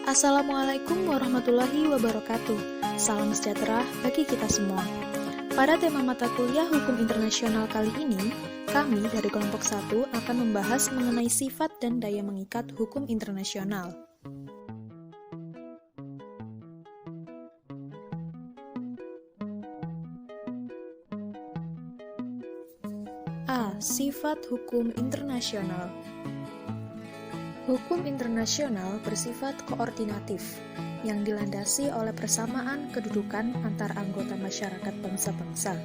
Assalamualaikum warahmatullahi wabarakatuh. Salam sejahtera bagi kita semua. Pada tema mata kuliah Hukum Internasional kali ini, kami dari kelompok 1 akan membahas mengenai sifat dan daya mengikat hukum internasional. A. Sifat hukum internasional. Hukum internasional bersifat koordinatif, yang dilandasi oleh persamaan kedudukan antar anggota masyarakat bangsa-bangsa.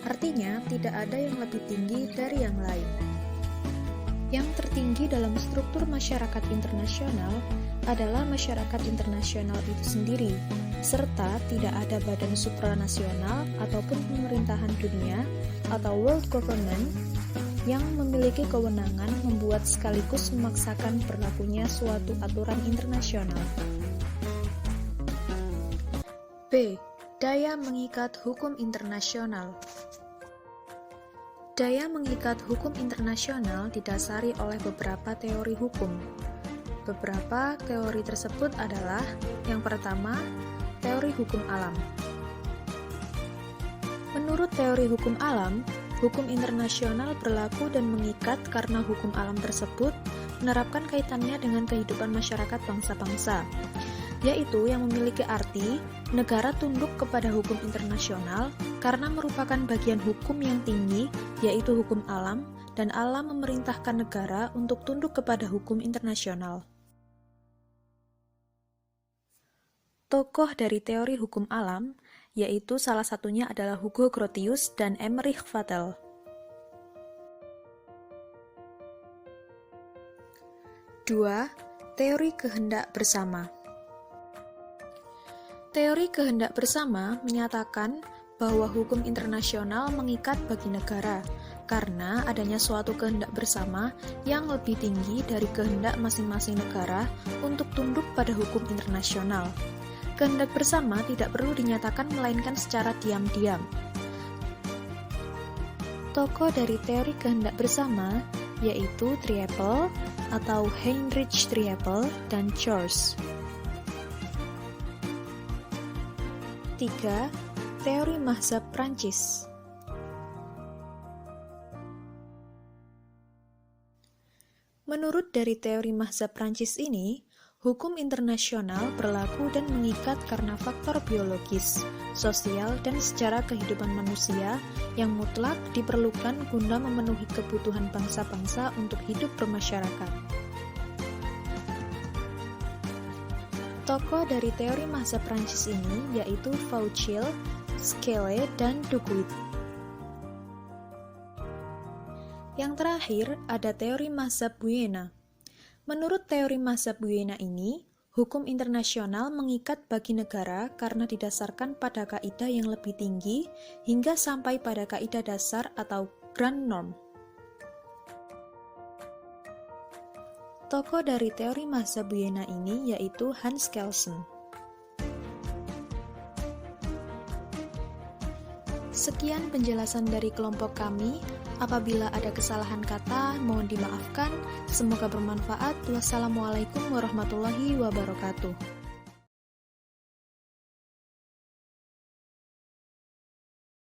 Artinya, tidak ada yang lebih tinggi dari yang lain. Yang tertinggi dalam struktur masyarakat internasional adalah masyarakat internasional itu sendiri, serta tidak ada badan supranasional ataupun pemerintahan dunia atau world government yang memiliki kewenangan membuat sekaligus memaksakan berlakunya suatu aturan internasional. B. Daya mengikat hukum internasional. Daya mengikat hukum internasional didasari oleh beberapa teori hukum. Beberapa teori tersebut adalah: yang pertama, teori hukum alam. Menurut teori hukum alam, hukum internasional berlaku dan mengikat karena hukum alam tersebut menerapkan kaitannya dengan kehidupan masyarakat bangsa-bangsa, yaitu yang memiliki arti negara tunduk kepada hukum internasional karena merupakan bagian hukum yang tinggi, yaitu hukum alam, dan alam memerintahkan negara untuk tunduk kepada hukum internasional. Tokoh dari teori hukum alam yaitu salah satunya adalah Hugo Grotius dan Emmerich Vattel. Dua, teori kehendak bersama. Teori kehendak bersama menyatakan bahwa hukum internasional mengikat bagi negara karena adanya suatu kehendak bersama yang lebih tinggi dari kehendak masing-masing negara untuk tunduk pada hukum internasional. Kehendak bersama tidak perlu dinyatakan melainkan secara diam-diam. Tokoh dari teori kehendak bersama yaitu Triepel atau Heinrich Triepel dan Chors. 3. Teori mazhab Prancis. Menurut dari teori mazhab Prancis ini, hukum internasional berlaku dan mengikat karena faktor biologis, sosial, dan secara kehidupan manusia yang mutlak diperlukan guna memenuhi kebutuhan bangsa-bangsa untuk hidup bermasyarakat. Tokoh dari teori mazhab Prancis ini yaitu Fauchil, Scaille, dan Duguid. Yang terakhir ada teori mazhab Buena. Menurut teori mazhab Buena ini, hukum internasional mengikat bagi negara karena didasarkan pada kaidah yang lebih tinggi hingga sampai pada kaidah dasar atau grand norm. Tokoh dari teori mazhab Buena ini yaitu Hans Kelsen. Sekian penjelasan dari kelompok kami. Apabila ada kesalahan kata, mohon dimaafkan. Semoga bermanfaat. Wassalamualaikum warahmatullahi wabarakatuh.